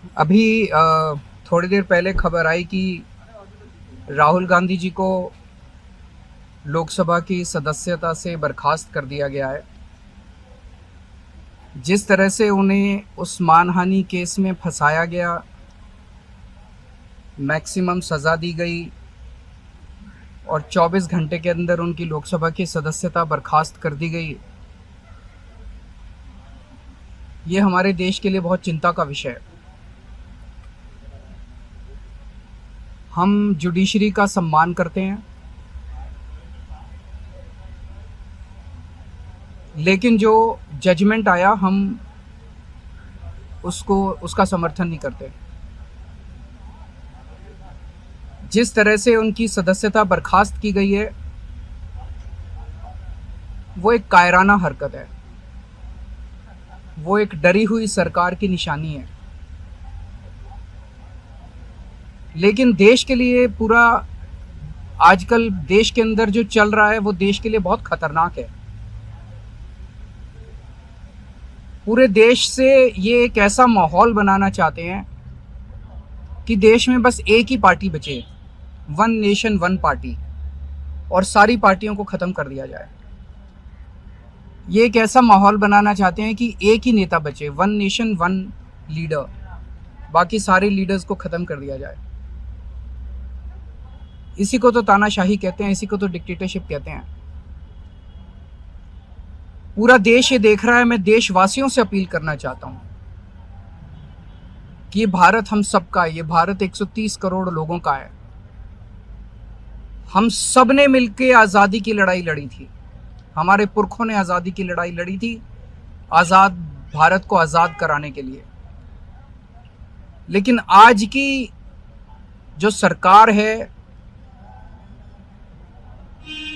अभी थोड़ी देर पहले खबर आई कि राहुल गांधी जी को लोकसभा की सदस्यता से बर्खास्त कर दिया गया है। जिस तरह से उन्हें उस मानहानि केस में फंसाया गया, मैक्सिमम सज़ा दी गई और 24 घंटे के अंदर उनकी लोकसभा की सदस्यता बर्खास्त कर दी गई, ये हमारे देश के लिए बहुत चिंता का विषय है। हम जुडिशरी का सम्मान करते हैं, लेकिन जो जजमेंट आया हम उसका समर्थन नहीं करते। जिस तरह से उनकी सदस्यता बर्खास्त की गई है, वो एक कायराना हरकत है, वो एक डरी हुई सरकार की निशानी है। लेकिन देश के लिए पूरा आजकल देश के अंदर जो चल रहा है वो देश के लिए बहुत खतरनाक है। पूरे देश से ये एक ऐसा माहौल बनाना चाहते हैं कि देश में बस एक ही पार्टी बचे, वन नेशन वन पार्टी, और सारी पार्टियों को ख़त्म कर दिया जाए। ये एक ऐसा माहौल बनाना चाहते हैं कि एक ही नेता बचे, वन नेशन वन लीडर, बाकी सारे लीडर्स को ख़त्म कर दिया जाए। इसी को तो तानाशाही कहते हैं, इसी को तो डिक्टेटरशिप कहते हैं। पूरा देश ये देख रहा है। मैं देशवासियों से अपील करना चाहता हूं कि ये भारत हम सबका है, ये भारत 130 करोड़ लोगों का है। हम सब ने मिलकर आज़ादी की लड़ाई लड़ी थी, हमारे पुरखों ने आज़ादी की लड़ाई लड़ी थी, आज़ाद भारत को आज़ाद कराने के लिए। लेकिन आज की जो सरकार है,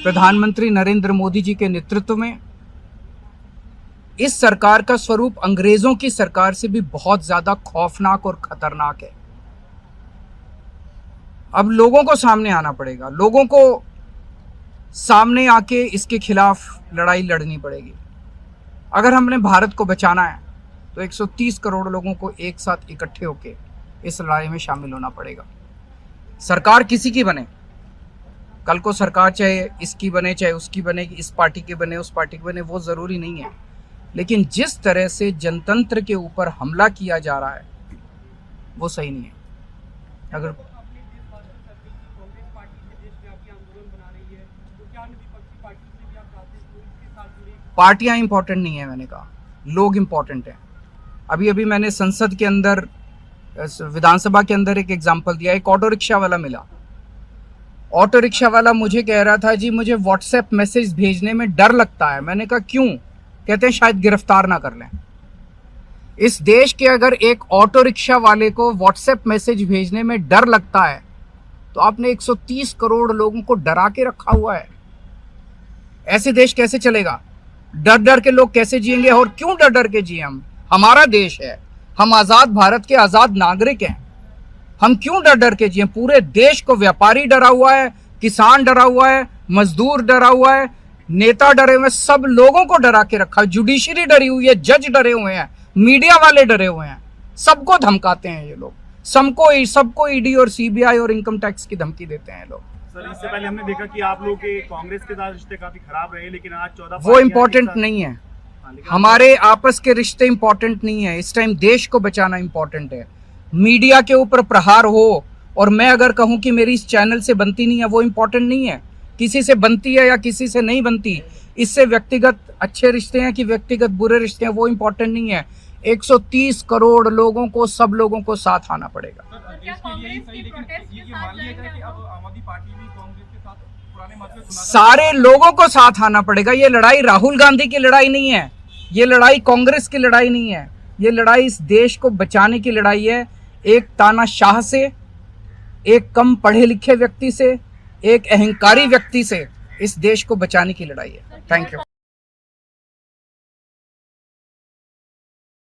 प्रधानमंत्री नरेंद्र मोदी जी के नेतृत्व में, इस सरकार का स्वरूप अंग्रेजों की सरकार से भी बहुत ज्यादा खौफनाक और खतरनाक है। अब लोगों को सामने आना पड़ेगा, लोगों को सामने आके इसके खिलाफ लड़ाई लड़नी पड़ेगी। अगर हमने भारत को बचाना है तो 130 करोड़ लोगों को एक साथ इकट्ठे होके इस लड़ाई में शामिल होना पड़ेगा। सरकार किसी की बने, कल को सरकार चाहे इसकी बने चाहे उसकी बने, इस पार्टी की बने उस पार्टी की बने, वो ज़रूरी नहीं है। लेकिन जिस तरह से जनतंत्र के ऊपर हमला किया जा रहा है वो सही नहीं है। अगर पार्टियां इंपॉर्टेंट नहीं है, मैंने कहा लोग इंपॉर्टेंट हैं। अभी अभी मैंने संसद के अंदर, विधानसभा के अंदर एक एग्जाम्पल दिया। एक ऑटो रिक्शा वाला मिला, ऑटो रिक्शा वाला मुझे कह रहा था, जी मुझे व्हाट्सएप मैसेज भेजने में डर लगता है। मैंने कहा क्यों? कहते हैं शायद गिरफ्तार ना कर लें। इस देश के अगर एक ऑटो रिक्शा वाले को व्हाट्सएप मैसेज भेजने में डर लगता है तो आपने 130 करोड़ लोगों को डरा के रखा हुआ है। ऐसे देश कैसे चलेगा? डर डर के लोग कैसे जिएंगे? और क्यों डर डर के जिए? हमारा देश है, हम आजाद भारत के आजाद नागरिक हैं, हम क्यों डर डर के जिए? पूरे देश को व्यापारी डरा हुआ है, किसान डरा हुआ है, मजदूर डरा हुआ है, नेता डरे हुए हैं, सब लोगों को डरा के रखा है। जुडिशरी डरी हुई है, जज डरे हुए हैं, मीडिया वाले डरे हुए हैं, सबको धमकाते हैं ये लोग, सबको ईडी और सीबीआई और इनकम टैक्स की धमकी देते हैं लोग। सर, इससे पहले हमने देखा कि आप लोग के कांग्रेस के साथ रिश्ते काफी खराब रहे, लेकिन आज 14 वो इम्पोर्टेंट नहीं है। हमारे आपस के रिश्ते इंपॉर्टेंट नहीं है। इस टाइम देश को बचाना इंपॉर्टेंट है। मीडिया के ऊपर प्रहार हो और मैं अगर कहूं कि मेरी इस चैनल से बनती नहीं है, वो इंपॉर्टेंट नहीं है। किसी से बनती है या किसी से नहीं बनती, इससे व्यक्तिगत अच्छे रिश्ते हैं कि व्यक्तिगत बुरे रिश्ते हैं, वो इंपॉर्टेंट नहीं है। 130 करोड़ लोगों को, सब लोगों को साथ आना पड़ेगा। सारे लोगों को साथ आना पड़ेगा। ये लड़ाई राहुल गांधी की लड़ाई नहीं है, ये लड़ाई कांग्रेस की लड़ाई नहीं है, ये लड़ाई इस देश को बचाने की लड़ाई है। एक तानाशाह से, एक कम पढ़े लिखे व्यक्ति से, एक अहंकारी व्यक्ति से इस देश को बचाने की लड़ाई है। Thank you.